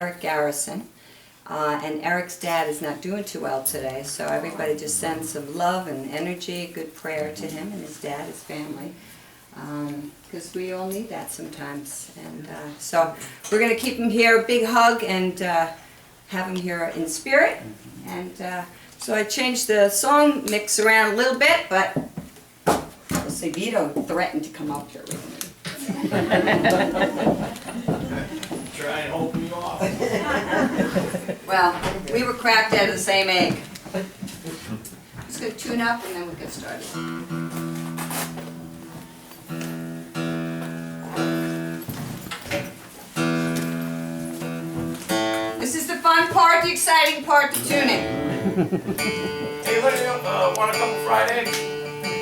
Eric Garrison, and Eric's dad is not doing too well today, so everybody just send some love and energy, good prayer to him and his dad, his family, because we all need that sometimes. And so we're going to keep him here, a big hug, and have him here in spirit. And so I changed the song mix around a little bit, but we'll see. Vito threatened to come up here with me. Try and hold me off. Well, we were cracked out of the same egg. Just gonna tune up and then we'll get started. This is the fun part, the exciting part, the tuning. Hey, want to come Friday?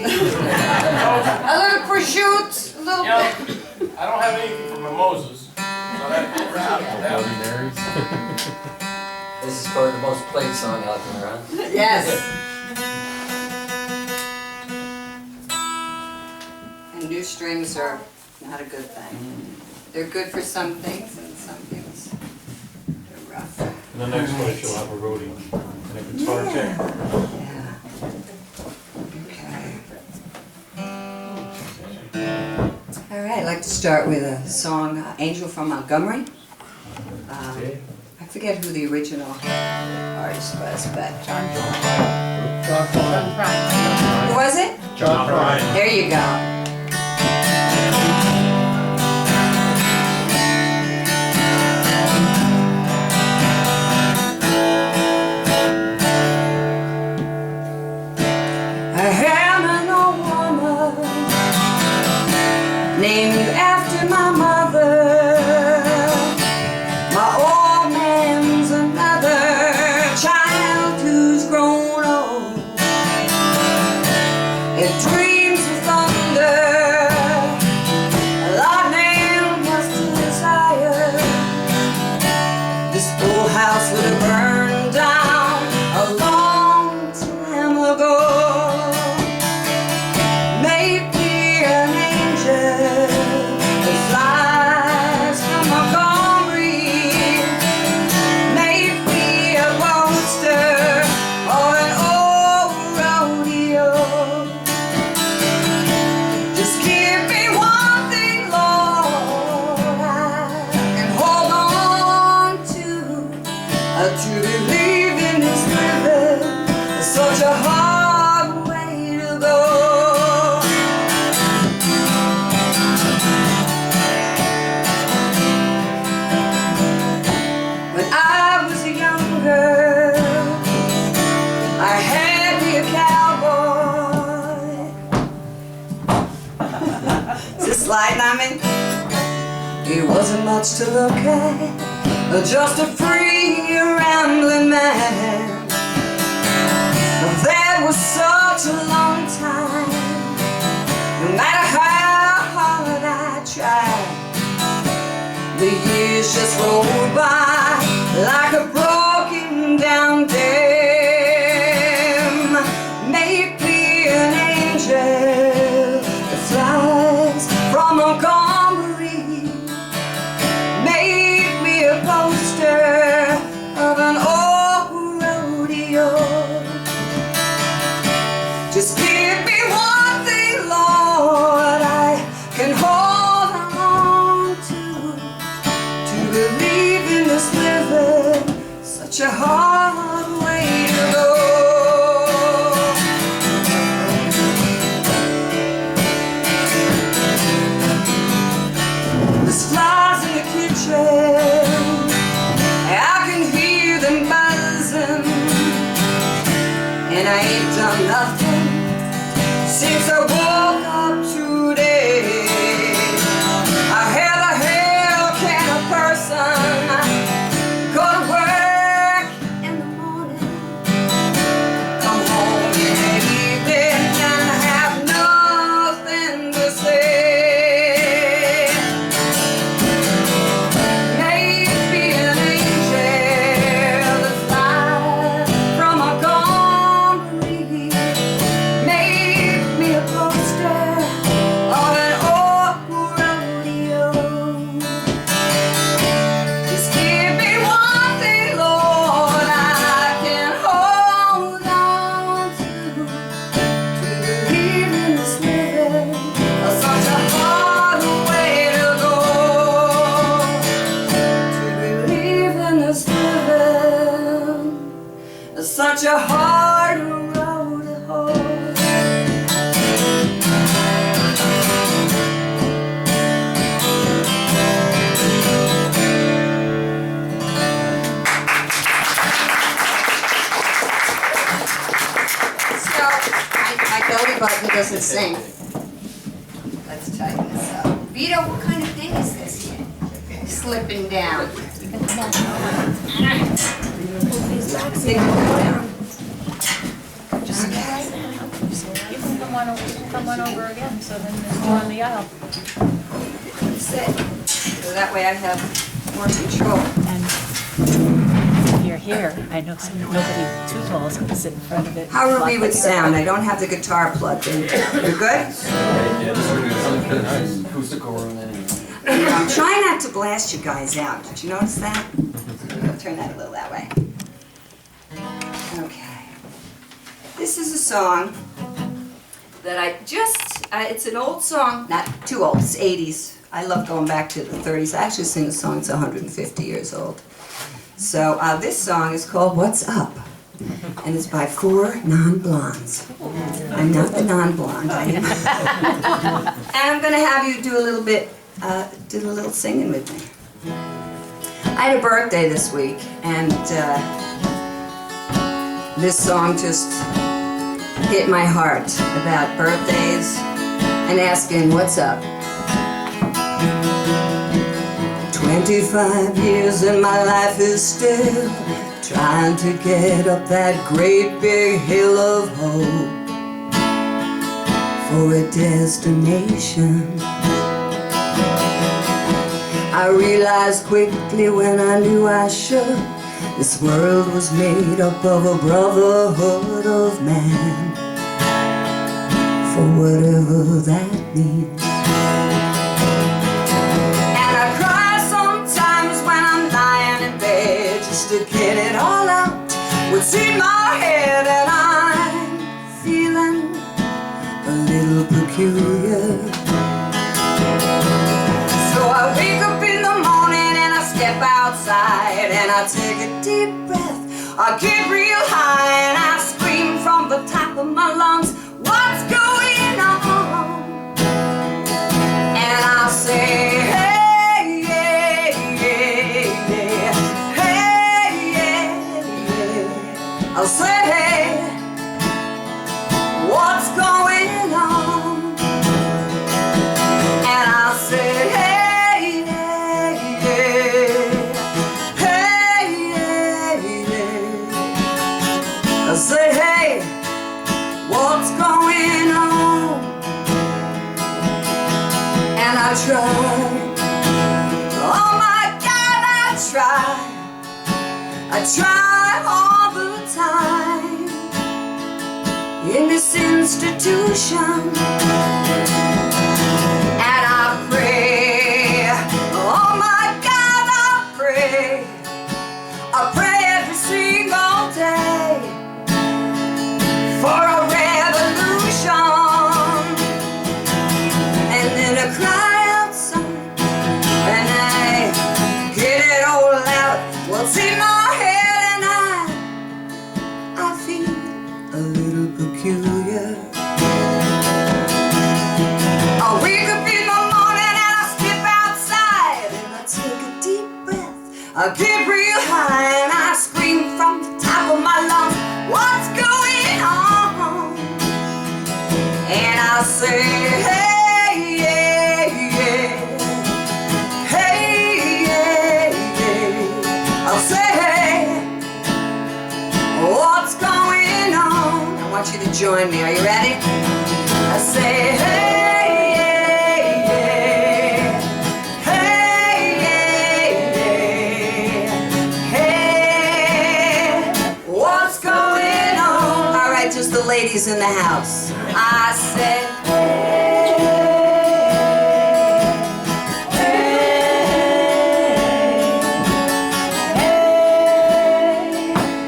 A little prosciutto, a little bit. I don't have anything for mimosas. This is probably the most played song out there, huh? Yes. And new strings are not a good thing. They're good for some things, and some things they're rough. And the next one she'll have a roadie. And if it's hard to Yeah. Okay. All right, I'd like to start with a song, Angel from Montgomery. I forget who the original artist was, but who was it? John Prine. There you go. I am an old woman named after my mother. My old man's another child who's grown old. It dreams of thunder, lightning was to desire. This old house would have burned down a long time ago. Make me an angel that flies from Montgomery. Make me a poster or an old rodeo. Just give me one thing, Lord, I can hold on to believe in this living is such a hard way to go. When I was a young girl, I had me a cowboy. Is this sliding on me? He wasn't much to look at, just a free rambling man. But that was such a long time. No matter how hard I tried, the years just rolled by like a broken down dam. Make me an angel that flies from Montgomery. Make me a poster of an old rodeo. Just give me one thing, Lord, I can hold on to believe in this living, such a hard way to go. There's flies in the kitchen, I can hear them buzzing, and I ain't done nothing since I woke up today. I had a hell kind of person, go to work such a hard road to hoe. So, my belly button doesn't sing. Let's tighten this up. Vito, what kind of thing is this here? Slipping down. You can come on over again, so then there's more on the aisle. Sit. So that way I have more control. And if you're here, I know nobody too tall is going to sit in front of it. How are we with sound? I don't have the guitar plugged in. You're good? Nice acoustical room anyway. I'm trying not to blast you guys out. Did you notice that? I'll turn that a little that way. Okay. This is a song that I just, it's an old song, not too old, it's 80s. I love going back to the 30s. I actually sing a song that's 150 years old. So this song is called What's Up? And it's by 4 non-blondes. I'm not the non-blonde. And I'm going to have you do a little bit, do a little singing with me. I had a birthday this week, and this song just hit my heart about birthdays and asking what's up. 25 years and my life is still trying to get up that great big hill of hope for a destination. I realized quickly when I knew I should, this world was made up of a brotherhood of man, for whatever that means. And I cry sometimes when I'm lying in bed just to get it all out what's in my head, and I'm feeling a little peculiar. So I wake up in the morning and I step outside and I take a deep breath, I get real high and I scream from the top of my lungs, what's going on? And I'll say, hey, yeah, yeah, yeah, hey, yeah, yeah. I'll say, hey, what's going on? And I'll say, hey, say, hey, what's going on? And I try, oh my God, I try all the time in this institution. And I pray, oh my God, I pray every single day for a revolution, and then I cry outside, and I get it all out, what's in my head, and I feel a little peculiar. I wake up in the morning and I step outside, and I take a deep breath, I get real high, and I scream from the top of my lungs, what's going on? And I'll say, hey, yeah, yeah, hey, yeah, yeah. I'll say, hey, what's going on? I want you to join me. Are you ready? I say, hey, yeah, yeah, hey, yeah, yeah, hey, what's going on? All right, just the ladies in the house. I said, hey, hey,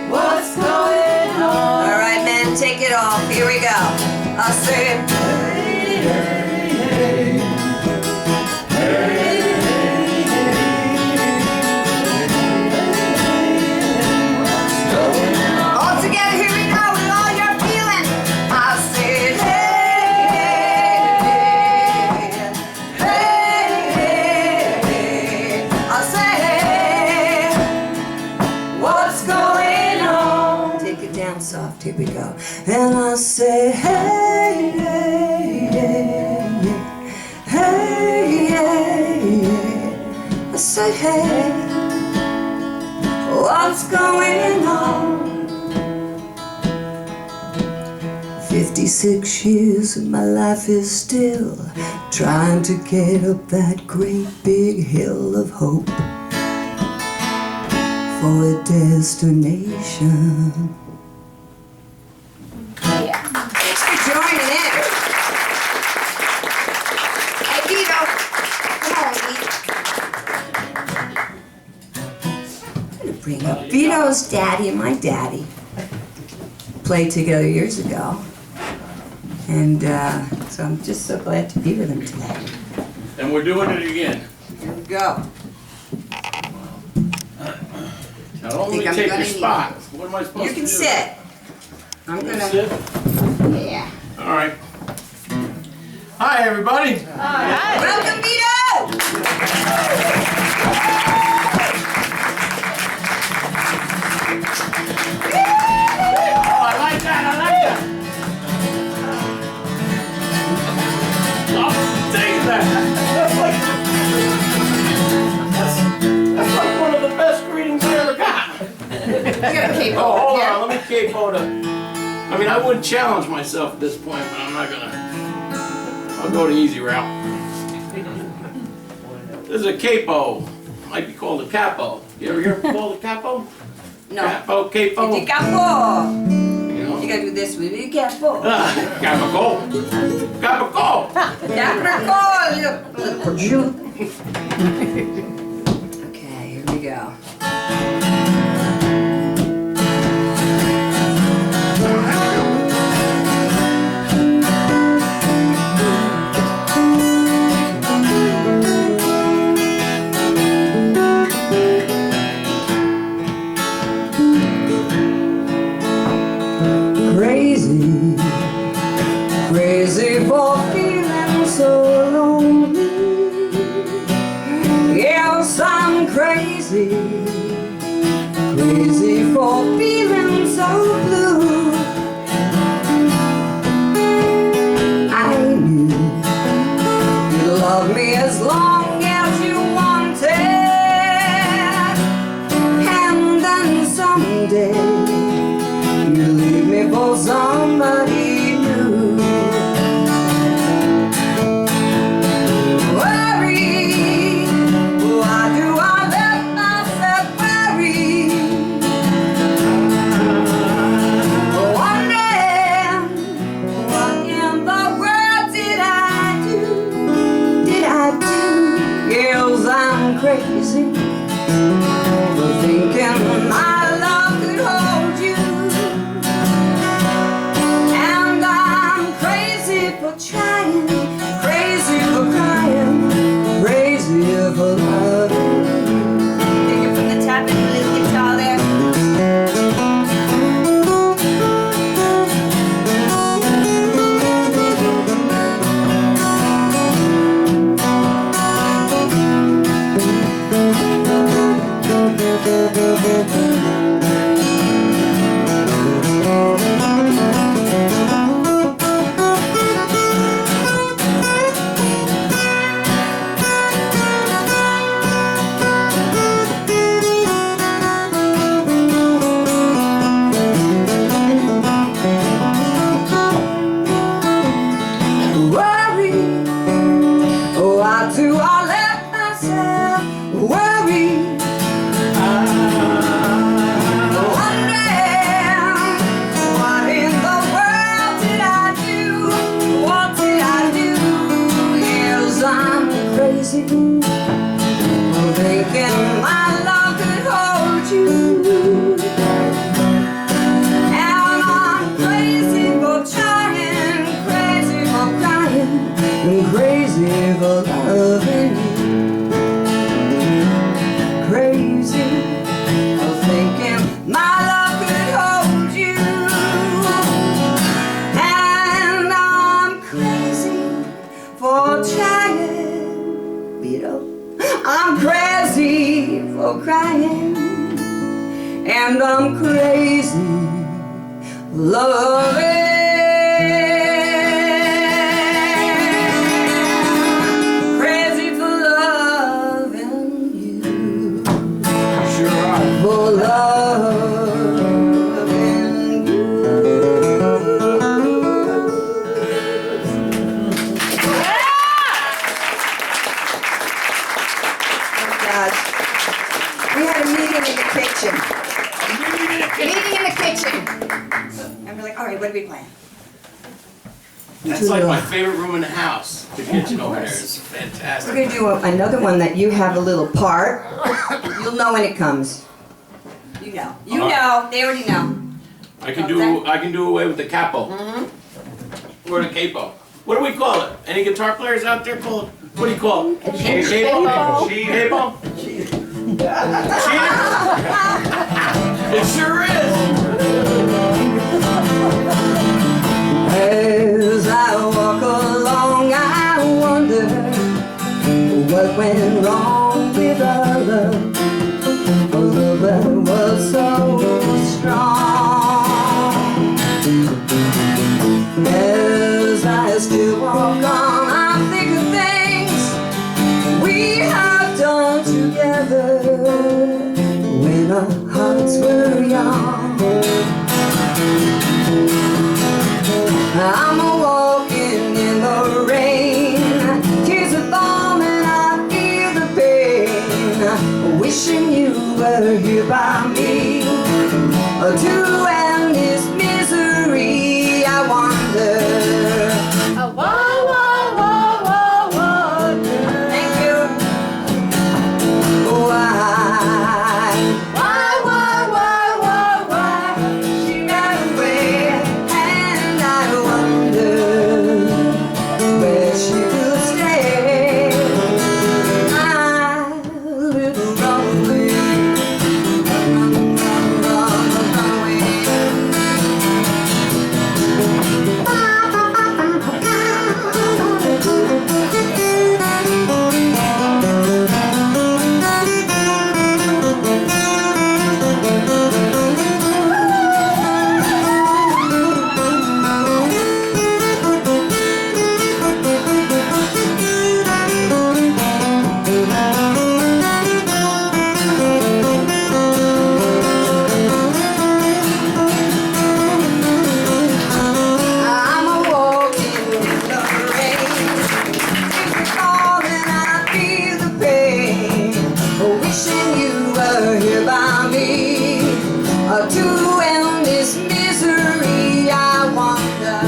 what's going on? All right, men, take it off. Here we go. I said, hey, hey, hey, all together, here Here we go. And I say, hey, hey, yeah, yeah. Hey, yeah, yeah. I say, hey, what's going on? 56 years of my life is still trying to get up that great big hill of hope for a destination. Yeah. Thanks for joining in. Hey, Vito. Come on, Vito. I'm going to bring up Vito's daddy and my daddy. Played together years ago. And so I'm just so glad to be with him today. And we're doing it again. Here we go. Now don't let me I'm take gonna your need- spot. What am I supposed to do? You can sit. I'm You gonna. sit? Yeah. All right. Hi, everybody. Welcome, Vito! Oh, I like that. I like that. Oh, take that. That's like one of the best greetings I ever got. You got a cape Oh, over hold here. on. Let me capo to. I mean, I would challenge myself at this point, but I'm not gonna. I'll go the easy route. This is a capo. Might be called a capo. You ever hear it called a capo? No. Capo, capo. Di capo. You know? You gotta do this with you. Capo. Capo. Capo. Capo. Okay, here we go. Crazy, crazy for feeling so lonely. Yes, I'm crazy, crazy for feeling so blue. I knew you'd love me as long as you wanted, and then someday you leave me for somebody new. Worry, why do I let myself worry? Wondering, what in the world did I do? Did I do? Yes, I'm crazy for thinking my love could hold you. And I'm crazy for trying, crazy for crying, crazy for loving. Take it from the top and the little guitar there. Worry, why do I let myself worry? Wondering, what in the world did I do? What did I do? Yes, I'm crazy for thinking my love could hold you. And I'm crazy for trying, crazy for crying, and crazy for loving you. Crazy for thinking my love could hold you. And I'm crazy for trying, Vito. I'm crazy for crying. And I'm crazy loving. Crazy for loving you. Sure are. For loving you. God. We had a meeting in the kitchen. Meeting in the kitchen. And we're like, all right, what are we playing? That's like my favorite room in the house. The kitchen over there is fantastic. We're gonna do another one that you have a little part. You'll know when it comes. You know. You know. They already know. I can do away with the capo. Or the capo. What do we call it? Any guitar players out there call it? What do you call it? Capo? Capo? Cheater? It sure is. As I walk along, I wonder what went wrong with our love. Our love that was so strong. As I still walk on, I think of things we have done together when our hearts were young. I'm walking in the rain, tears are falling, I feel the pain, wishing you were here by me, to end this misery. I wonder. Thank you. Why she ran away, and I wonder where she will stay. My little runaway, runaway. I'm walking in the rain, tears are falling, I feel the pain, wishing you were here by me, to end this misery. I wonder.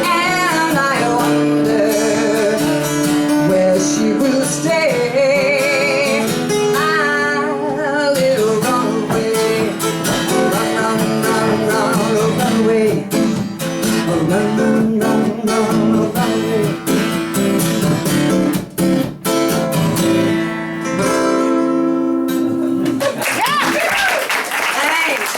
And I wonder where she will stay. My little runaway, run away, run away. Thanks.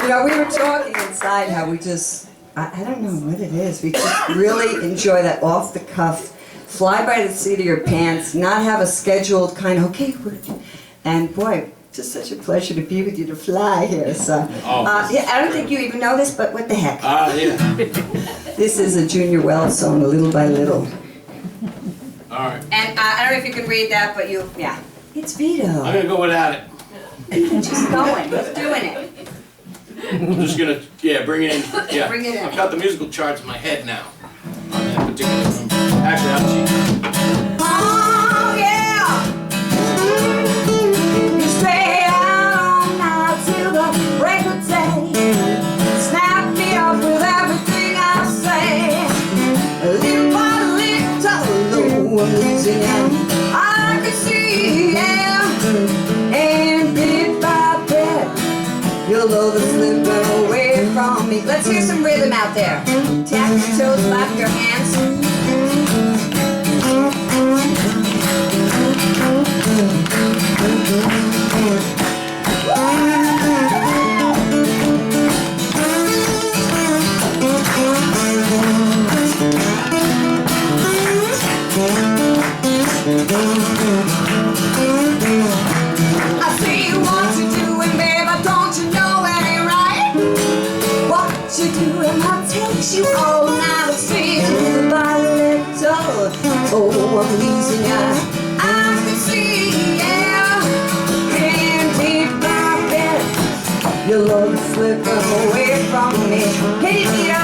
You know, we were talking inside how we just, I don't know what it is, we just really enjoy that off the cuff, fly by the seat of your pants, not have a scheduled kind of, okay, and boy, just such a pleasure to be with you, to fly here. So, yeah, I don't think you even know this, but what the heck. Yeah. This is a Junior Wells song, Little by Little. All right. And I don't know if you can read that, but yeah. It's Vito. I'm gonna go without it. Just going, just doing it. I'm just gonna, bring it in. Yeah. Bring it in. I've got the musical charts in my head now. On that particular room. Actually, I'll cheat. Oh, yeah. You stay out all night till the break of day. Snap me up with everything I say. Little by little, I'm losing you. I can see, yeah. And bit by bit, your love is slipping away from me. Let's hear some rhythm out there. Tap your toes, clap your hands. I'm losing ya. I can see, yeah. Can't keep my bed. Your love is slipping away from me. Hit it, Vito.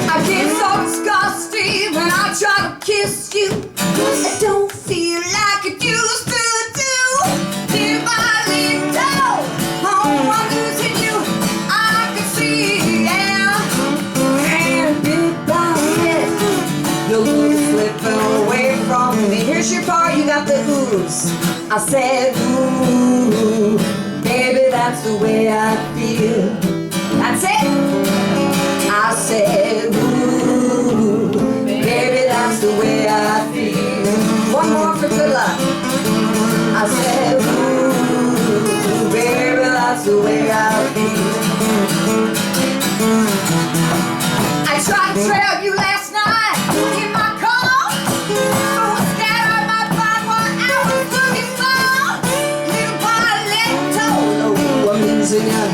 I get so disgusted when I try to kiss you. I don't feel like it used to do. If I let go, oh, I'm losing you. I can see, yeah. And bit by bit, your love is slipping away from me. Here's your part, you got the ooze. I said, ooh, baby, that's the way I feel. That's it. I said, ooh, baby, that's the way I feel. One more for good luck. I said, ooh, baby, that's the way I feel. I tried to trail you last night in my car. So scared I might find what I was looking for. Little Violetto, oh, I'm losing you.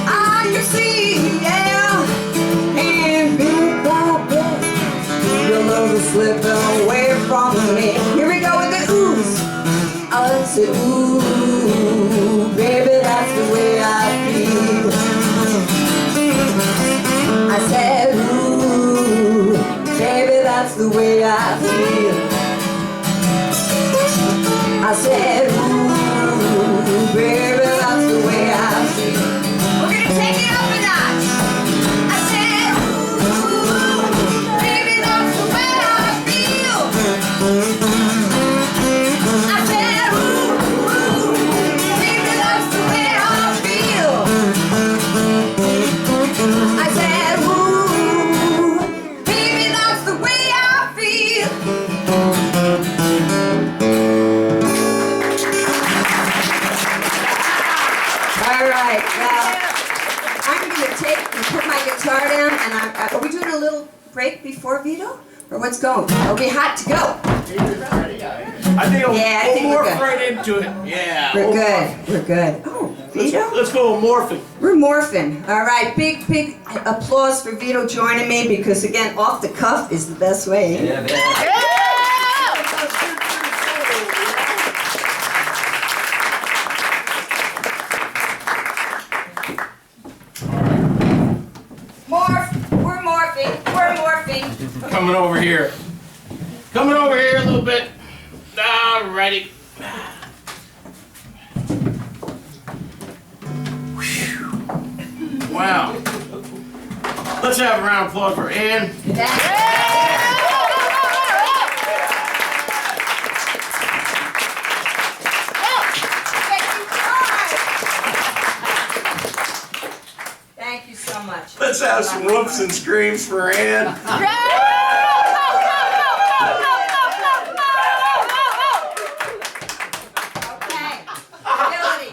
I can see, yeah. And bit by bit, your love is slipping away from me. Here we go with the oohs. I said, ooh, baby, that's the way I feel. I said, ooh, baby, that's the way I feel. I said, ooh, baby, that's the way I feel. We're gonna take it up a notch. I said, ooh, baby, that's the way I feel. I said, ooh, baby, that's the way I feel. I said, ooh, baby, that's the way I feel. All right, well, I'm going to take and put my guitar down, and are we doing a little break before Vito? Or what's going? Are we hot to go? I think Yeah, I think we'll we're morph good. right into it. Yeah. We're good, we're good. Oh, Vito? Let's go morphing. We're morphing. All right, big applause for Vito joining me, because again, off the cuff is the best way. Yeah, man. We're morphing. Coming over here. Coming over here a little bit. Alrighty. Whew. Wow. Let's have a round of applause for Ann. Thank you so much. Let's have some whoops and screams for Ann. Okay.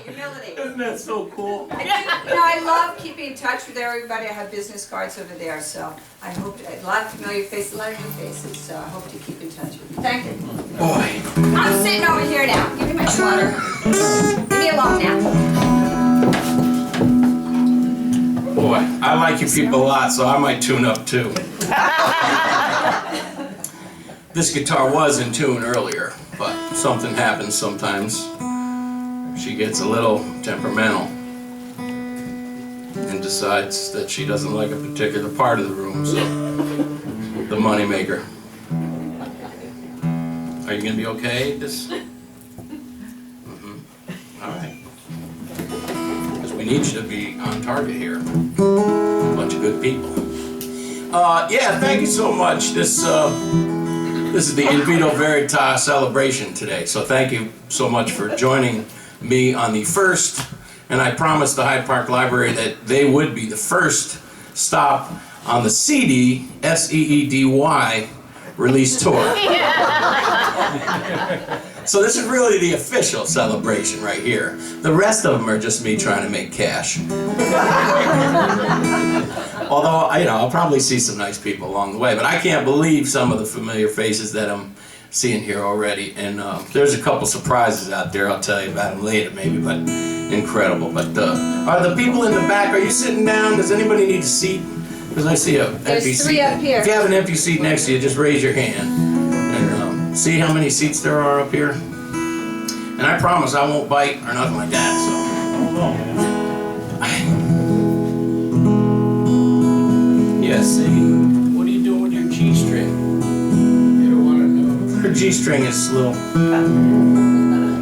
Humility. Isn't that so cool? I love keeping in touch with everybody. I have business cards over there, so I hope a lot of familiar faces, a lot of new faces. So I hope to keep in touch with you. Thank you. Boy. I'm sitting over here now. Give me my water. Leave me alone now. Boy, I like you people a lot, so I might tune up too. This guitar was in tune earlier, but something happens sometimes. She gets a little temperamental and decides that she doesn't like a particular part of the room, so the moneymaker. Are you gonna be okay? All right. Because we need you to be on target here. A bunch of good people. Yeah, thank you so much. This is the In Vito Veritas celebration today, so thank you so much for joining me on the first, and I promised the Hyde Park Library that they would be the first stop on the CD, S-E-E-D-Y, release tour. So this is really the official celebration right here. The rest of them are just me trying to make cash. Although, I'll probably see some nice people along the way, but I can't believe some of the familiar faces that I'm seeing here already. And there's a couple surprises out there. I'll tell you about them later maybe, but incredible. But are the people in the back, are you sitting down? Does anybody need a seat? Because I see an empty seat. There's 3 up here. If you have an empty seat next to you, just raise your hand. And see how many seats there are up here. And I promise I won't bite or nothing like that. So. Yeah, see, what are you doing with your G-string? You don't want to know. Her G-string is a little,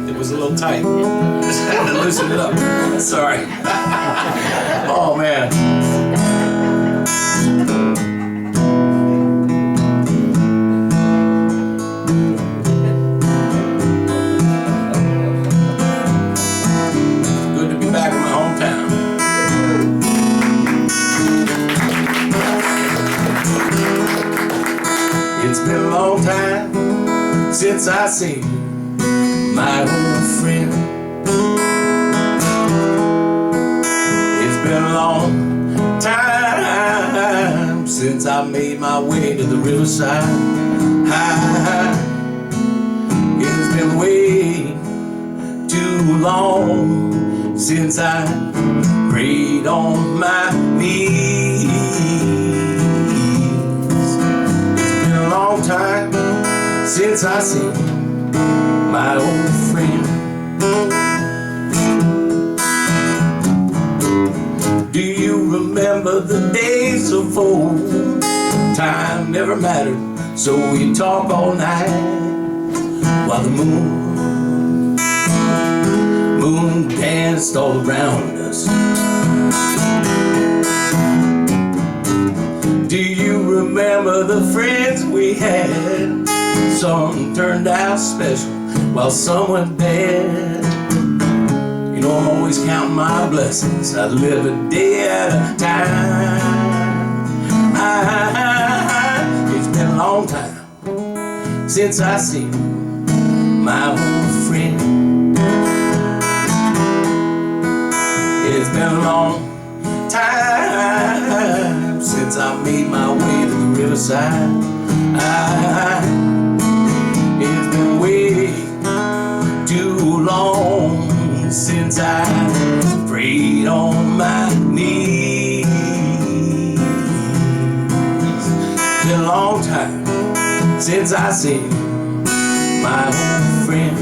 it was a little tight. Just had to loosen it up. Sorry. Oh, man. Good to be back in my hometown. It's been a long time since I seen my old friend. It's been a long time since I made my way to the riverside. It's been way too long since I prayed on my knees. Long time since I seen my old friend. Do you remember the days of old? Time never mattered, so we talk all night while the moon danced all around us. Do you remember the friends we had? Some turned out special while some were dead. You know I'm always counting my blessings. I live a day at a time. It's been a long time since I seen my old friend. It's been a long time since I made my way to the riverside. It's been way too long since I prayed on my knees. It's been a long time since I seen my old friend.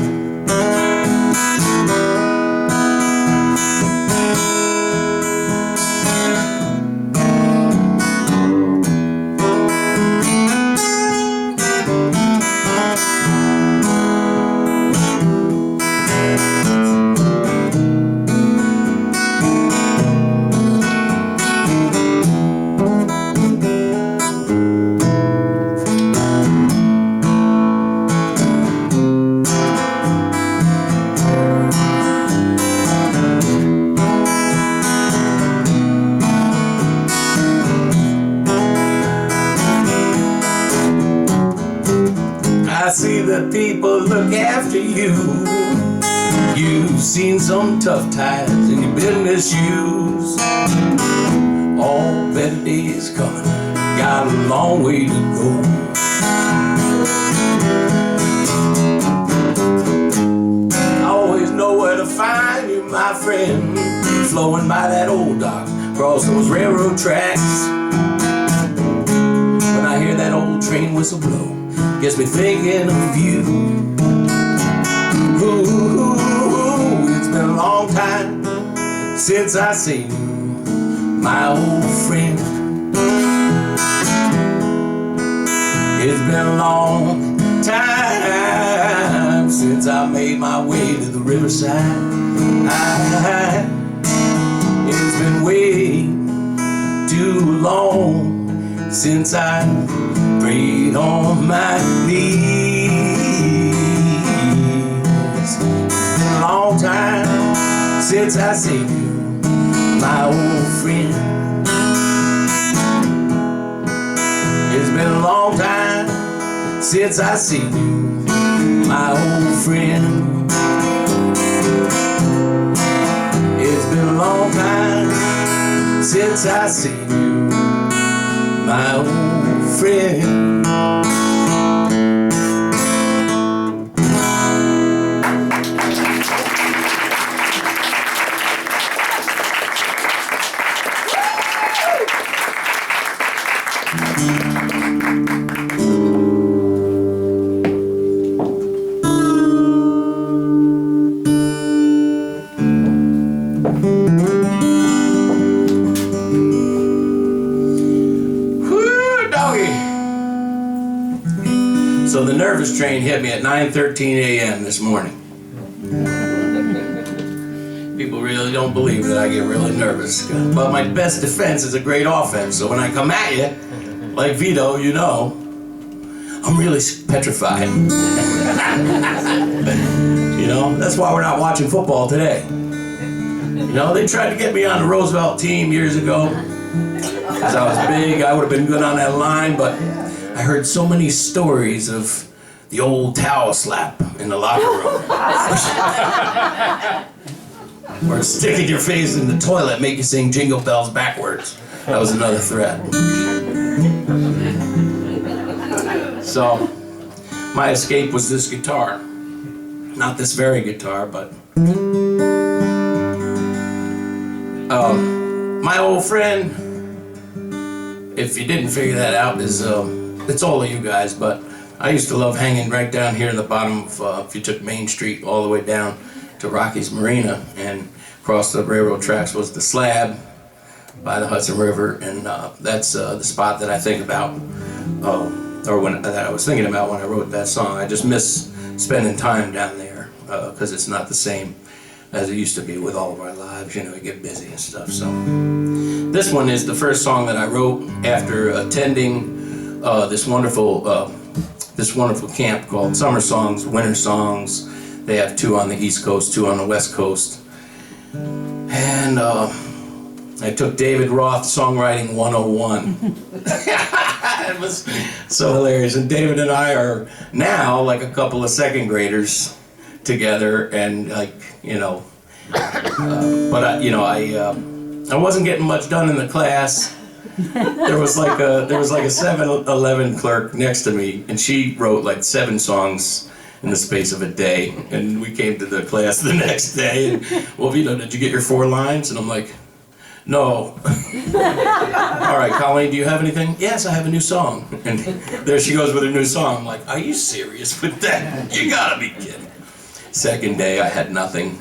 I see that people look after you. You've seen some tough times and you've been misused. All better days coming, got a long way to go. I always know where to find you, my friend, flowing by that old dock, across those railroad tracks. When I hear that old train whistle blow, gets me thinking of you. Ooh, it's been a long time since I seen you, my old friend. It's been a long time since I made my way to the riverside. It's been way too long since I prayed on my knees. It's been a long time since I seen you, my old friend. It's been a long time since I seen you, my old friend. It's been a long time since I seen you, my old friend. So the nervous train hit me at 9:13 a.m. this morning. People really don't believe that I get really nervous. But my best defense is a great offense. So when I come at you, like Vito, you know, I'm really petrified. You know, that's why we're not watching football today. You know, they tried to get me on the Roosevelt team years ago. Because I was big, I would have been good on that line, but I heard so many stories of the old towel slap in the locker room. Or sticking your face in the toilet, make you sing Jingle Bells backwards. That was another threat. So, my escape was this guitar. Not this very guitar, but... my old friend, if you didn't figure that out, is... it's all of you guys, but I used to love hanging right down here in the bottom of, if you took Main Street all the way down to Rocky's Marina, and across the railroad tracks was the slab by the Hudson River, and that's the spot that I think about, or that I was thinking about when I wrote that song. I just miss spending time down there, because it's not the same as it used to be with all of our lives. You know, you get busy and stuff. So this one is the first song that I wrote after attending this wonderful camp called Summer Songs, Winter Songs. They have 2 on the East Coast, 2 on the West Coast. And I took David Roth Songwriting 101. It was so hilarious. And David and I are now like a couple of second graders together, and like, you know, but I wasn't getting much done in the class. There was like a 7-Eleven clerk next to me, and she wrote like 7 songs in the space of a day. And we came to the class the next day, and, well, Vito, did you get your 4 lines? And I'm like, no. All right, Colleen, do you have anything? Yes, I have a new song. And there she goes with her new song. I'm like, are you serious with that? You gotta be kidding. Second day, I had nothing.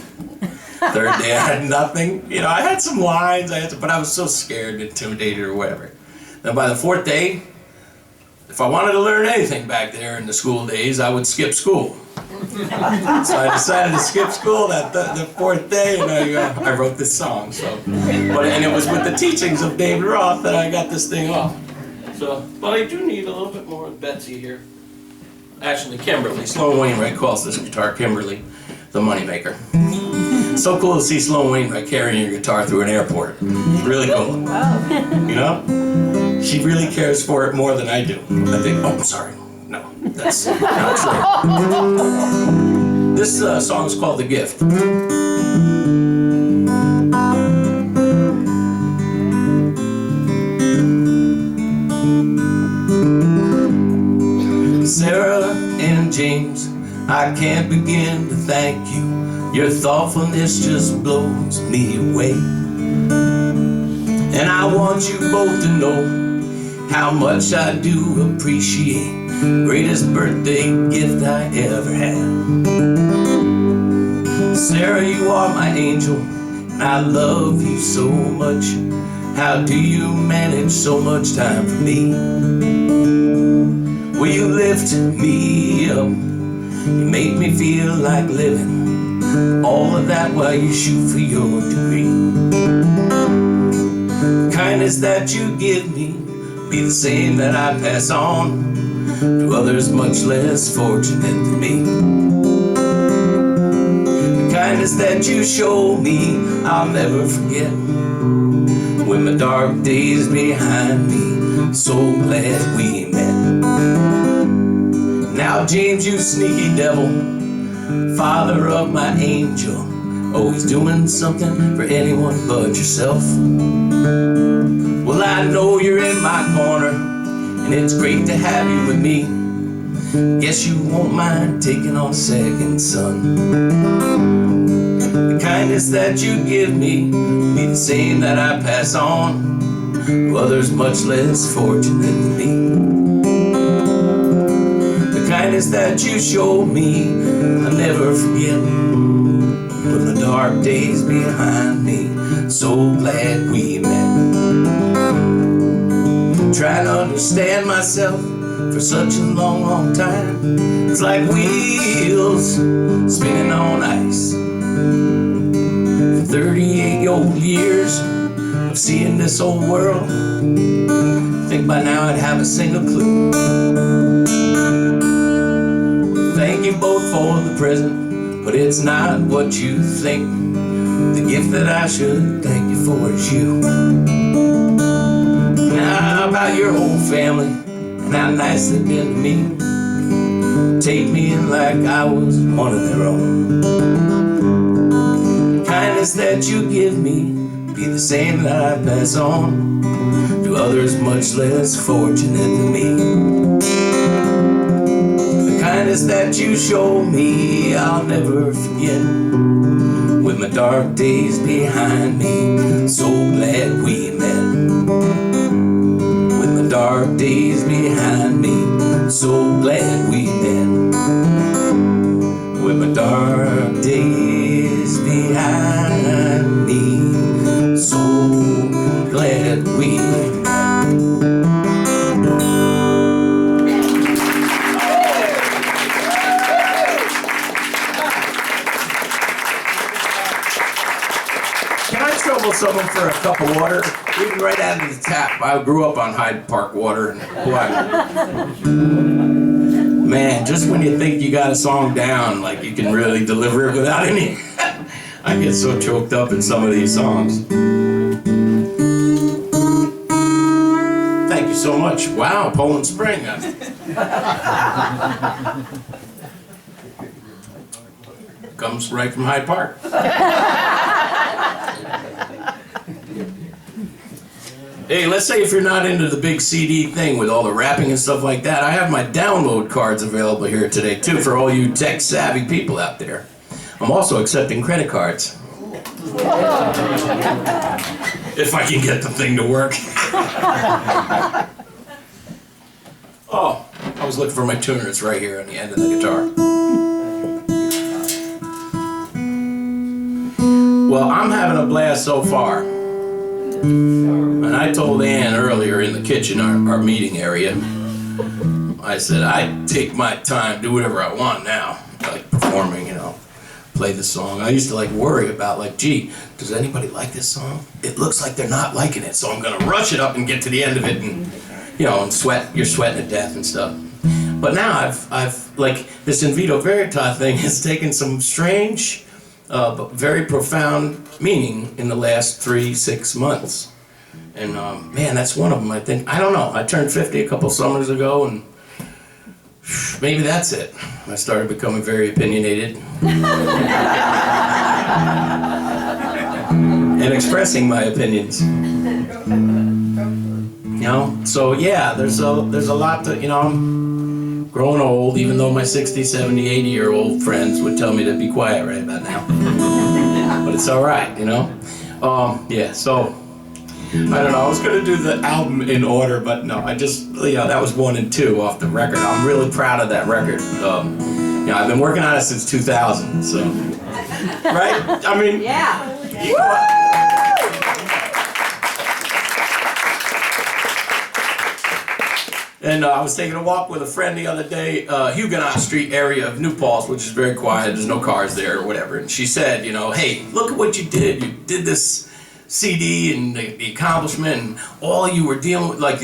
Third day, I had nothing. You know, I had some lines, but I was so scared, intimidated, or whatever. Then by the 4th day, if I wanted to learn anything back there in the school days, I would skip school. So I decided to skip school the 4th day, and I wrote this song. So, and it was with the teachings of David Roth that I got this thing off. So, but I do need a little bit more of Betsy here. Actually, Kimberly. Sloan Wainwright calls this guitar Kimberly, the moneymaker. So cool to see Sloan Wainwright carrying your guitar through an airport. It's really cool. You know? She really cares for it more than I do. I think, oh, I'm sorry. No, that's not true. This song is called The Gift. Sarah and James, I can't begin to thank you. Your thoughtfulness just blows me away. And I want you both to know how much I do appreciate the greatest birthday gift I ever had. Sarah, you are my angel, and I love you so much. How do you manage so much time for me? Will you lift me up? You make me feel like living. All of that while you shoot for your degree. The kindness that you give me be the same that I pass on to others much less fortunate than me. The kindness that you show me I'll never forget. When my dark days behind me, so glad we met. Now Oh, James, you sneaky devil, father of my angel, always doing something for anyone but yourself. Well, I know you're in my corner, and it's great to have you with me. Guess you won't mind taking on a second, son. The kindness that you give me be the same that I pass on to others much less fortunate than me. The kindness that you showed me I'll never forget. Put the dark days behind me, so glad we met. Trying to understand myself for such a long, long time. It's like wheels spinning on ice. For 38 old years of seeing this old world, I think by now I'd have a single clue. Thank you both for the present, but it's not what you think. The gift that I should thank you for is you. Now how about your whole family, and how nice they've been to me. Take me in like I was one of their own. The kindness that you give me be the same that I pass on to others much less fortunate than me. The kindness that you show me I'll never forget. With my dark days behind me, so glad we met. With my dark days behind me, so glad we met. With my dark days behind me, so glad we met. Can I trouble someone for a cup of water? Even right out of the tap. I grew up on Hyde Park water, and boy, man, just when you think you got a song down, like you can really deliver it without any. I get so choked up in some of these songs. Thank you so much. Wow, Poland Spring. Comes right from Hyde Park. Hey, let's say if you're not into the big CD thing with all the rapping and stuff like that, I have my download cards available here today too for all you tech-savvy people out there. I'm also accepting credit cards. If I can get the thing to work. Oh, I was looking for my tuner. It's right here on the end of the guitar. Well, I'm having a blast so far. And I told Ann earlier in the kitchen, our meeting area, I said, I take my time, do whatever I want now, like performing, play the song. I used to worry about gee, does anybody like this song? It looks like they're not liking it, so I'm gonna rush it up and get to the end of it and, and you're sweating to death and stuff. But now I've this in Vito Petrocitto thing has taken some strange, but very profound meaning in the last 3-6 months. And man, that's one of them, I think. I don't know. I turned 50 a couple summers ago, and maybe that's it. I started becoming very opinionated. And expressing my opinions. So yeah, there's a lot to, I'm growing old, even though my 60, 70, 80-year-old friends would tell me to be quiet right about now. But it's all right, yeah, so I don't know, I was gonna do the album in order, but no, I just, that was 1 and 2 off the record. I'm really proud of that record. I've been working on it since 2000, so, right? I mean, Yeah. And I was taking a walk with a friend the other day, Huguenot Street area of New Paltz, which is very quiet, there's no cars there or whatever, and she said, hey, look at what you did. You did this CD and the accomplishment and all you were dealing with,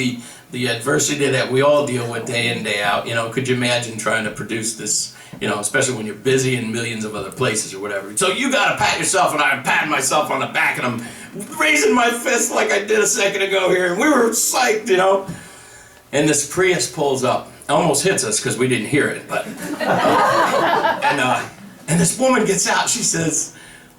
the adversity that we all deal with day in, day out. Could you imagine trying to produce this, especially when you're busy in millions of other places or whatever. So you gotta pat yourself, and I'm patting myself on the back, and I'm raising my fist like I did a second ago here, and we were psyched, And this Prius pulls up almost hits us because we didn't hear it, but and this woman gets out. She says,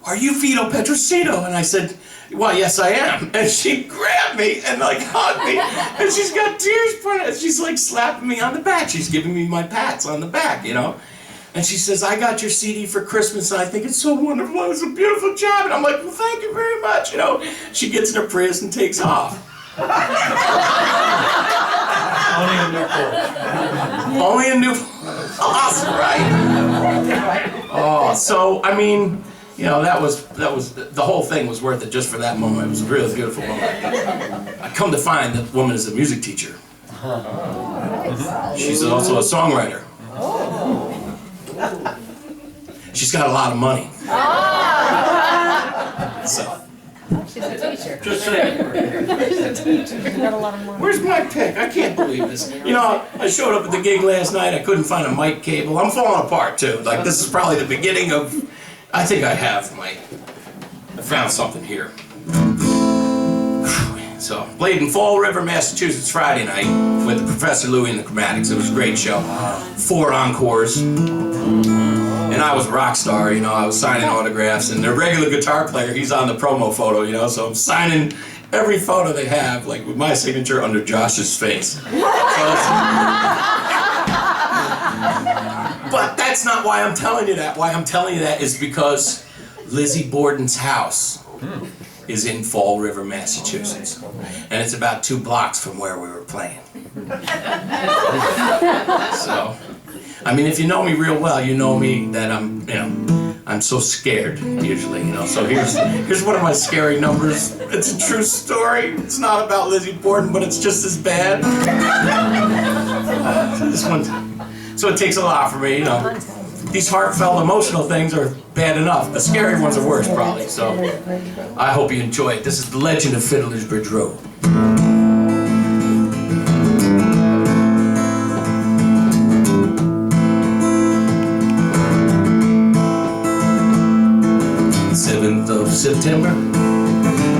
"Are you Vito Petrocitto?" And I said, "Well, yes, I am." And she grabbed me and like hugged me, and she's got tears pouring out. She's like slapping me on the back. She's giving me my pats on the back, you know. And she says, "I got your CD for Christmas, and I think it's so wonderful. It was a beautiful job." And I'm like, "Well, thank you very much." You know, she gets in her Prius and takes off. Only in Newport. Only in Newport. Awesome, right? Oh, so I mean, you know, that was the whole thing was worth it just for that moment. It was a really beautiful moment. I come to find that woman is a music teacher. She's also a songwriter. She's got a lot of money. So. She's a teacher. Just saying. Got a lot of money. Where's my pick? I can't believe this. You know, I showed up at the gig last night. I couldn't find a mic cable. I'm falling apart too. Like this is probably the beginning of. I think I have I found something here. So, played in Fall River, Massachusetts Friday night with Professor Louie and the Chromatics. It was a great show. 4 encores. And I was a rock star, you know, I was signing autographs, and their regular guitar player, he's on the promo photo, you know, so I'm signing every photo they have, like with my signature under Josh's face. But that's not why I'm telling you that. Why I'm telling you that is because Lizzie Borden's house is in Fall River, Massachusetts. And it's about 2 blocks from where we were playing. So, I mean, if you know me real well, you know me that I'm, you know, I'm so scared usually, you know. So here's one of my scary numbers. It's a true story. It's not about Lizzie Borden, but it's just as bad. This one. So it takes a lot for me, you know. These heartfelt, emotional things are bad enough. The scary ones are worse, probably. So I hope you enjoy it. This is The Legend of Fiddler's Bridge Road. 7th of September,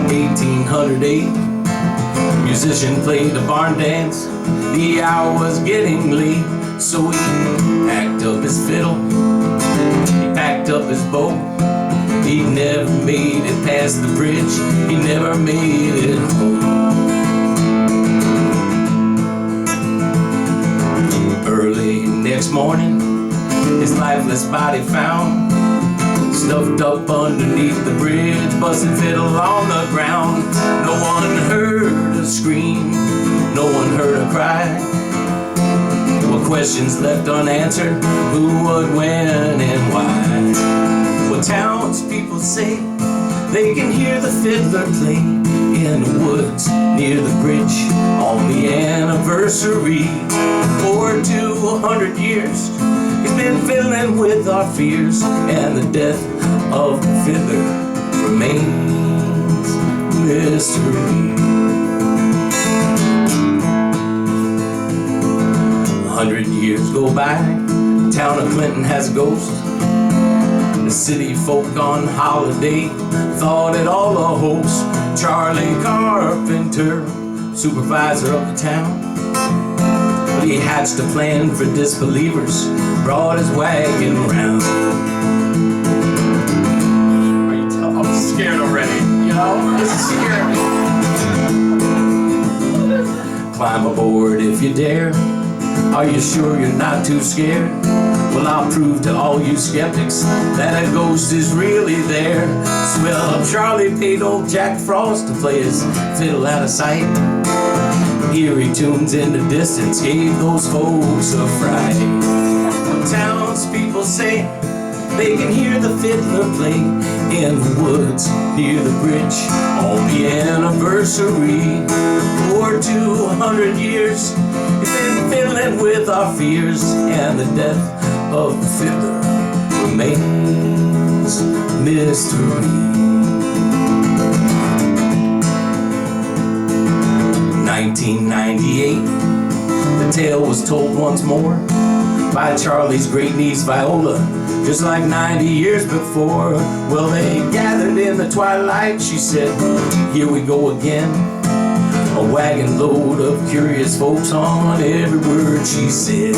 1808. Musician played a barn dance. The hour was getting late, so he packed up his fiddle, he packed up his bow. He never made it past the bridge, he never made it home. Early next morning, his lifeless body found, stuffed up underneath the bridge, busting fiddle on the ground. No one heard a scream, no one heard a cry. What questions left unanswered? Who, what, when, and why? What townspeople say, they can hear the fiddler play in the woods near the bridge on the anniversary. For 200 years, he's been fiddling with our fears, and the death of the fiddler remains a mystery. 100 years go by, the town of Clinton has a ghost. The city folk on holiday thought it all a hoax. Charlie Carpenter, supervisor of the town, but he hatched a plan for disbelievers, brought his wagon round. I'm scared already, you know? This is scary. Climb aboard if you dare. Are you sure you're not too scared? Well, I'll prove to all you skeptics that a ghost is really there. Swell Charlie paid old Jack Frost to play his fiddle out of sight. Eerie tunes in the distance gave those folks a fright. What townspeople say, they can hear the fiddler play in the woods near the bridge on the anniversary. For 200 years, he's been fiddling with our fears, and the death of the fiddler remains mystery. 1998, the tale was told once more by Charlie's great niece Viola, just like 90 years before. Well, they gathered in the twilight, she said, here we go again. A wagon load of curious folks on every word word she said.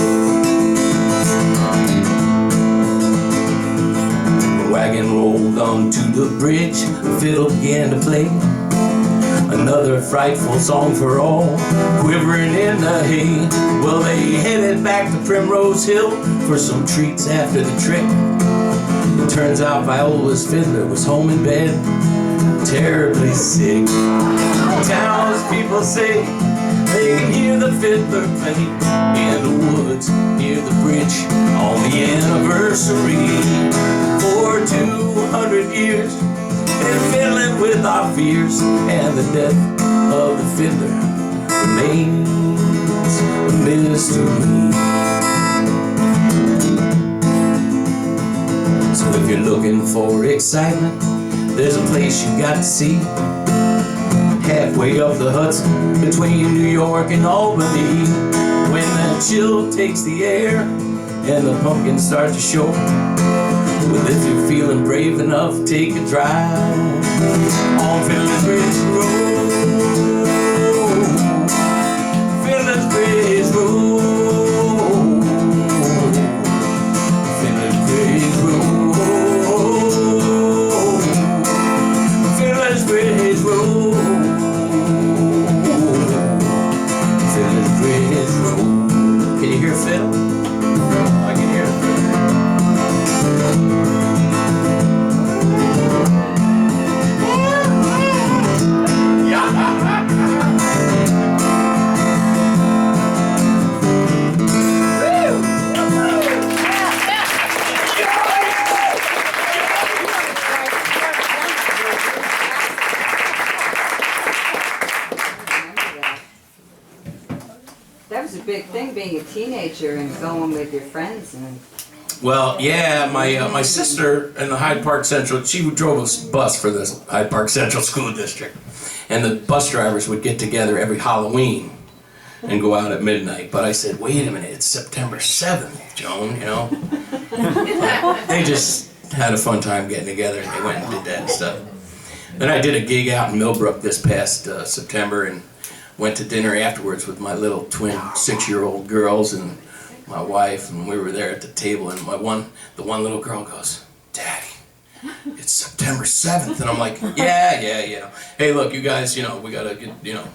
The wagon rolled onto the bridge, the fiddle began to play. Another frightful song for all, quivering in the hay. Well, they headed back to Primrose Hill for some treats after the trip. It turns out Viola's fiddler was home in bed, terribly sick. Townspeople say they can hear the fiddler play in the woods near the bridge on the anniversary. For 200 years, been fiddling with our fears, and the death of the fiddler remains a mystery. So if you're looking for excitement, there's a place you got to see. Halfway up the Hudson, between New York and Albany. When the chill takes the air and the pumpkins start to show. Well, if you're feeling brave enough, take a drive on Fiddler's Bridge Road. Fiddler's Bridge Road. Fiddler's Bridge Road. Fiddler's Bridge Road. Fiddler's Bridge Road. Can you hear fiddle? I can hear it. That was a big thing, being a teenager and going with your friends and. Well, yeah, my sister in the Hyde Park Central, she drove a bus for the Hyde Park Central School District. And the bus drivers would get together every Halloween and go out at midnight. But I said, wait a minute, it's September 7th, Joan, you know? They just had a fun time getting together and they went and did that and stuff. Then I did a gig out in Millbrook this past September and went to dinner afterwards with my little twin 6-year-old girls and my wife, and we were there at the table, and the one little girl goes, "Daddy, it's September 7th," and I'm like, yeah, you know. Hey, look, you guys, you know, we gotta get, you know,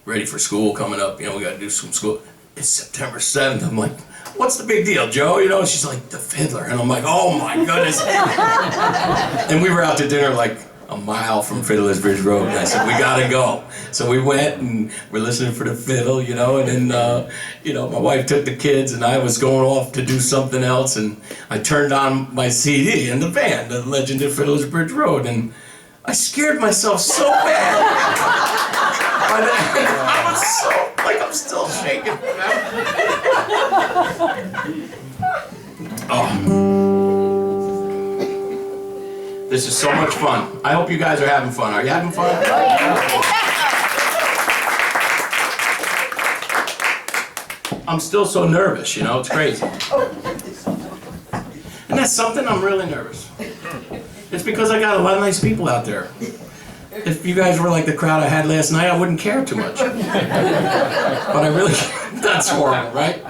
ready for school coming up. You know, we gotta do some school. It's September 7th. I'm like, what's the big deal, Joe? You know, and she's like, the fiddler, and I'm like, oh my goodness. And we were out to dinner like a mile from Fiddler's Bridge Road, and I said, we gotta go. So we went and we're listening for the fiddle, you know, and then, you know, my wife took the kids and I was going off to do something else, and I turned on my CD in the band, The Legend of Fiddler's Bridge Road, and I scared myself so bad. I was so, like, I'm still shaking. Oh. This is so much fun. I hope you guys are having fun. Are you having fun? I'm still so nervous, you know, it's crazy. And that's something, I'm really nervous. It's because I got a lot of nice people out there. If you guys were like the crowd I had last night, I wouldn't care too much. But I really, that's horrible, right?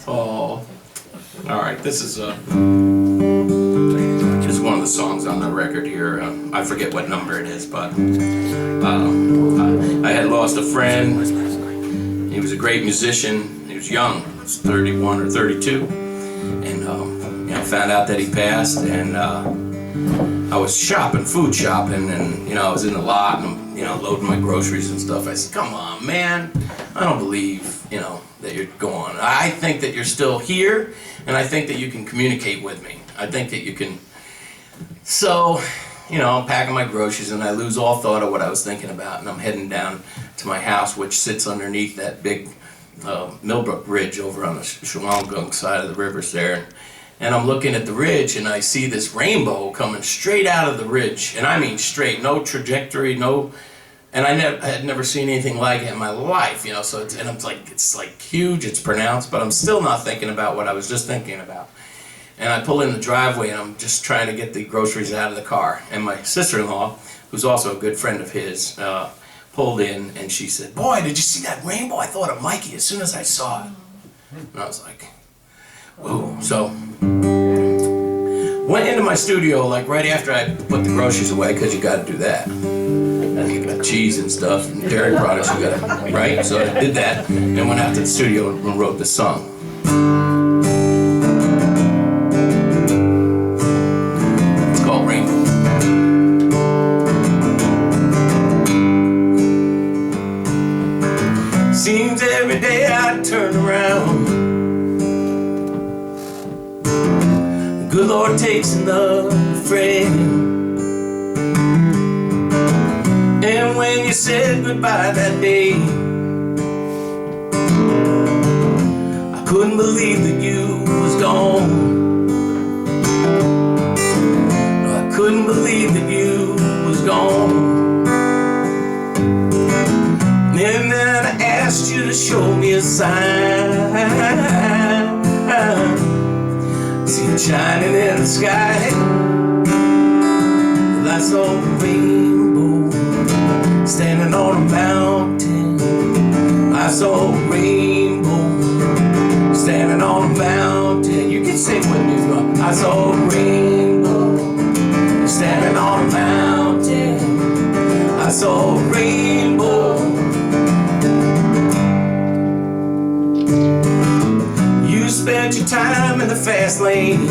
Oh, all right, this is one of the songs on the record here. I forget what number it is, but I had lost a friend. He was a great musician. He was young. He was 31 or 32. And you know, found out that he passed, and I was food shopping, and you know, I was in the lot and, you know, loading my groceries and stuff. I said, come on, man, I don't believe, you know, that you're gone. I think that you're still here, and I think that you can communicate with me. I think that you can. So, you know, I'm packing my groceries and I lose all thought of what I was thinking about, and I'm heading down to my house, which sits underneath that big Millbrook Ridge over on the Shawangunk side of the rivers there. And I'm looking at the ridge and I see this rainbow coming straight out of the ridge. And I mean straight, no trajectory, no, and I had never seen anything like it in my life, you know, so it's like huge, it's pronounced, but I'm still not thinking about what I was just thinking about. And I pull in the driveway and I'm just trying to get the groceries out of the car. And my sister-in-law, who's also a good friend of his, pulled in and she said, boy, did you see that rainbow? I thought of Mikey as soon as I saw it. And I was like, whoa. So, went into my studio like right after I put the groceries away, because you got to do that. And you got cheese and stuff and dairy products, you got to, right? So I did that and went out to the studio and wrote this song. It's called Rainbow. Seems every day I turn around, the good Lord takes another friend. And when you said goodbye that day, I couldn't believe that you was gone. No, I couldn't believe that you was gone. And then I asked you to show me a sign. See it shining in the sky. Well, I saw a rainbow standing on a mountain. I saw a rainbow standing on a mountain. You can sing with me. I saw a rainbow standing on a mountain. I saw a rainbow. You spent your time in the fast lane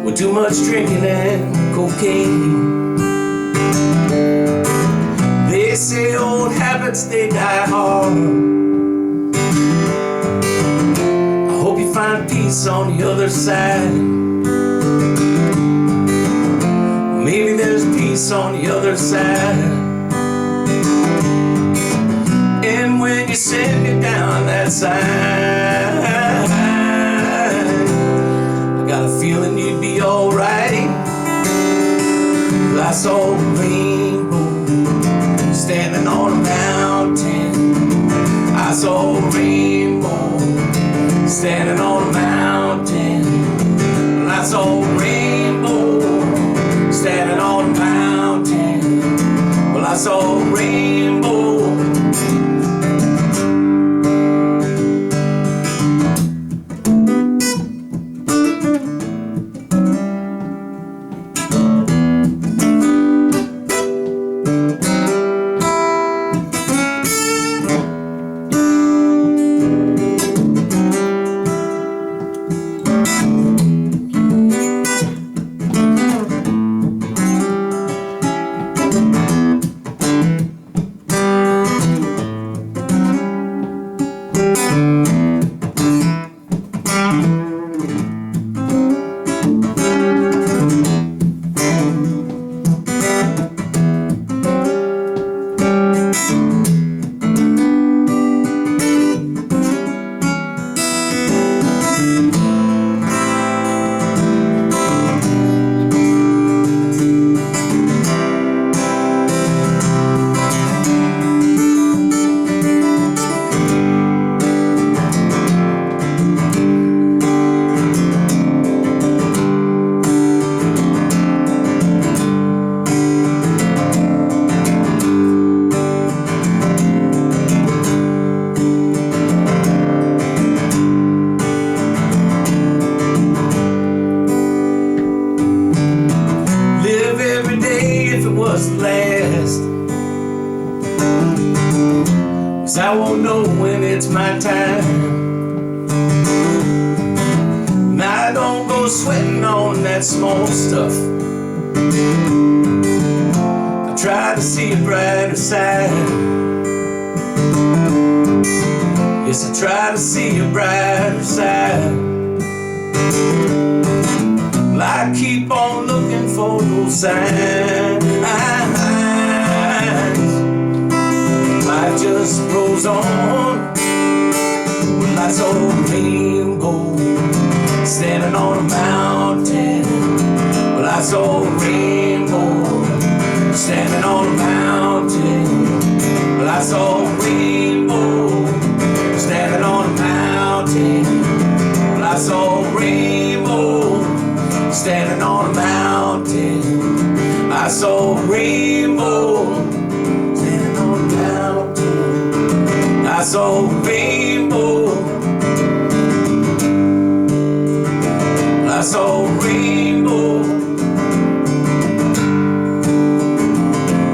with too much drinking and cocaine. They say old habits, they die hard. I hope you find peace on the other side. Maybe there's peace on the other side. And when you send me down that side, I got a feeling you'd be alright. I saw a rainbow standing on a mountain. I saw a rainbow standing on a mountain. I saw a rainbow standing on a mountain. Well, I saw a rainbow. I won't know when it's my time. And I don't go sweating on that small stuff. I try to see a brighter side. Yes, I try to see a brighter side. Well, I keep on looking for those signs. Life just goes on. Well, I saw a rainbow standing on a mountain. Well, I saw a rainbow standing on a mountain. Well, I saw a rainbow standing on a mountain. Well, I saw a rainbow standing on a mountain. I saw a rainbow standing on a mountain. I saw a rainbow. I saw a rainbow.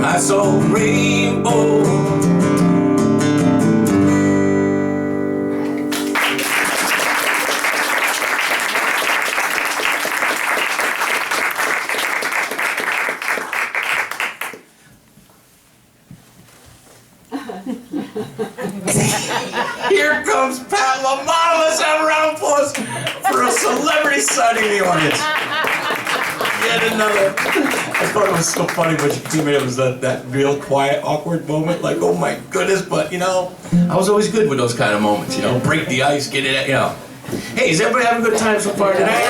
I saw a rainbow. Here comes Pat Lamont. Let's have a round of applause for a celebrity sighting in the audience. Yet another. I thought it was so funny, but to me it was that real quiet, awkward moment. Like, oh my goodness, but you know, I was always good with those kind of moments. You know, break the ice, get it, you know. Hey, is everybody having a good time so far today?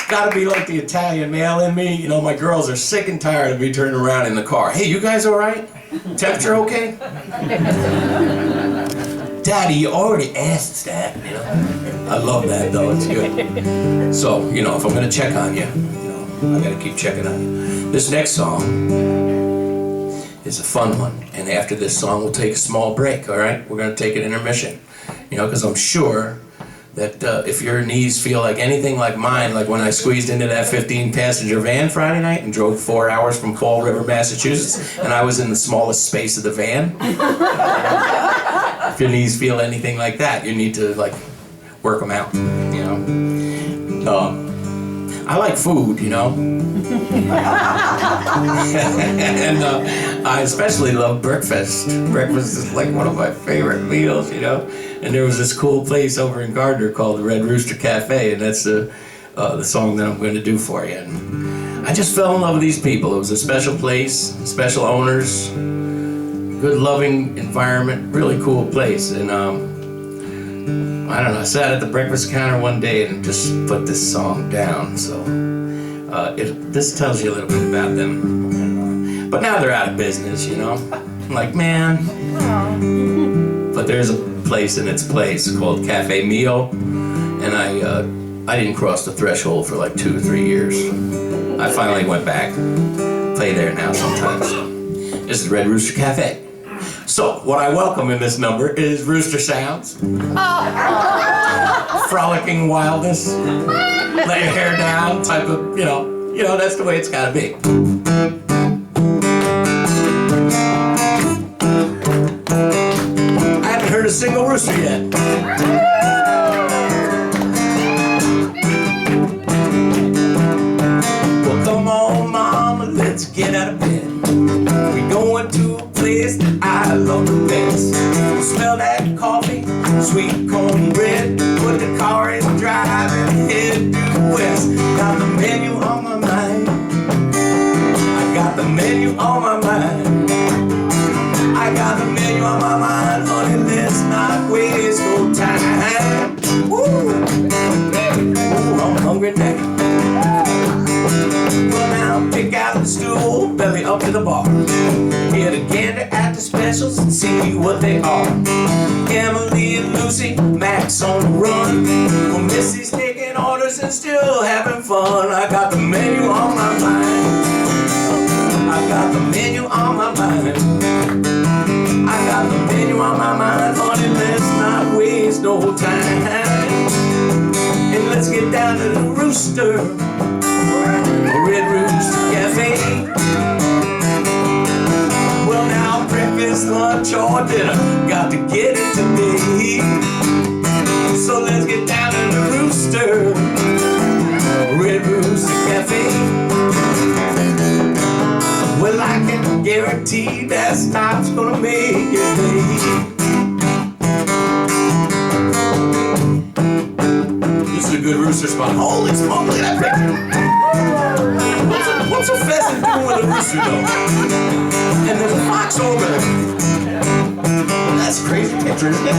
Gotta be like the Italian male in me. You know, my girls are sick and tired of me turning around in the car. Hey, you guys all right? Temperature okay? Daddy, you already asked that, you know. I love that though, it's good. So, you know, if I'm gonna check on you, I gotta keep checking on you. This next song is a fun one. And after this song, we'll take a small break, all right? We're gonna take an intermission. You know, because I'm sure that if your knees feel like anything like mine, like when I squeezed into that 15-passenger van Friday night and drove 4 hours from Fall River, Massachusetts, and I was in the smallest space of the van. If your knees feel anything like that, you need to like work them out, you know. I like food, you know. And I especially love breakfast. Breakfast is like one of my favorite meals, you know. And there was this cool place over in Gardner called the Red Rooster Cafe, and that's the song that I'm going to do for you. And I just fell in love with these people. It was a special place, special owners, good loving environment, really cool place. And I don't know, I sat at the breakfast counter one day and just put this song down. So this tells you a little bit about them. But now they're out of business, you know. I'm like, man. But there's a place in its place called Cafe Mio, and I didn't cross the threshold for like 2 or 3 years. I finally went back, play there now sometimes. This is Red Rooster Cafe. So what I welcome in this number is rooster sounds, frolicking wildness, lay your hair down type of, you know that's the way it's gotta be. Heard a single rooster yet. Well, come on, mama, let's get out of bed. We're going to a place that I love the best. Smell that coffee, sweet cornbread. Put the car in drive and head due west. Got the menu on my mind. I got the menu on my mind. I got the menu on my mind, honey, let's not waste no time. Woo! Ooh, I'm hungry now. Well, now pick out the stool, belly up to the bar. Get a gander at the specials and see what they are. Emily and Lucy, Max on the run. Well, Missy's taking orders and still having fun. I got the menu on my mind. I got the menu on my mind. I got the menu on my mind, honey, let's not waste no time. And let's get down to the rooster, Red Rooster Cafe. Well now, breakfast, lunch, or dinner, got to get it today. So let's get down to the rooster, Red Rooster Cafe. Well, I can guarantee that stop's gonna make your day. This is a good rooster spot. Holy smoke, look at that picture. What's a pheasant doing with a rooster though? And there's a fox over there. That's a crazy picture, isn't it?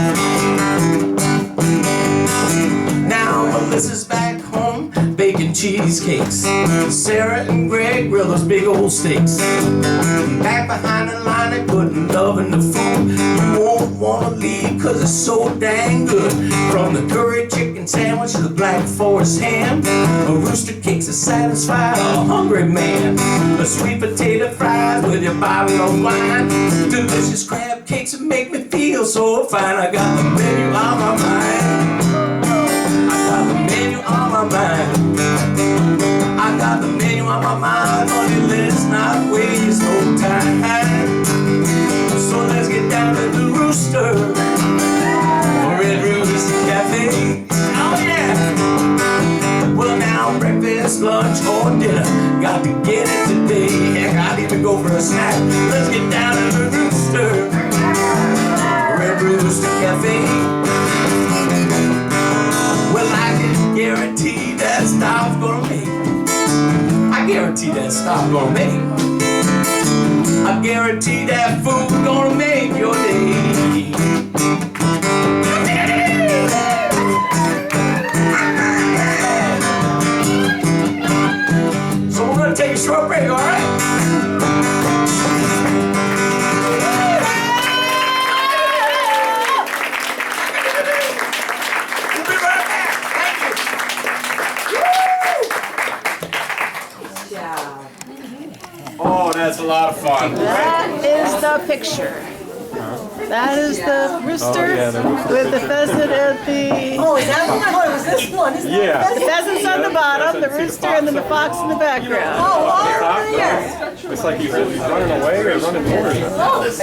Now Melissa's back home, baking cheesecakes. Sarah and Greg grill those big old steaks. Back behind the line, they putting love in the food. You won't wanna leave 'cause it's so dang good. From the curry chicken sandwich to the black forest ham, a rooster cakes to satisfy a hungry man. A sweet potato fries with your bottle of wine, delicious crab cakes that make me feel so fine. I got the menu on my mind. I got the menu on my mind. I got the menu on my mind, honey, let's not waste no time. So let's get down to the Rooster, Red Rooster Cafe. Oh yeah! Well now, breakfast, lunch, or dinner, got to get it today. Heck, I'd even go for a snack. Let's get down to the Rooster, Red Rooster Cafe. Well, I can guarantee that stop's gonna make. I guarantee that stop gonna make. I guarantee that food gonna make your day. So we're gonna take a short break, all right? We'll be right back. Thank you. Yeah. Oh, that's a lot of fun. That is the picture. That is the rooster with the pheasant at the... Oh, is that the one? Oh, it was this one, isn't it? Yeah. The pheasant's on the bottom, the rooster, and then the fox in the background. Oh, all over here. It's like he's running away or running towards us.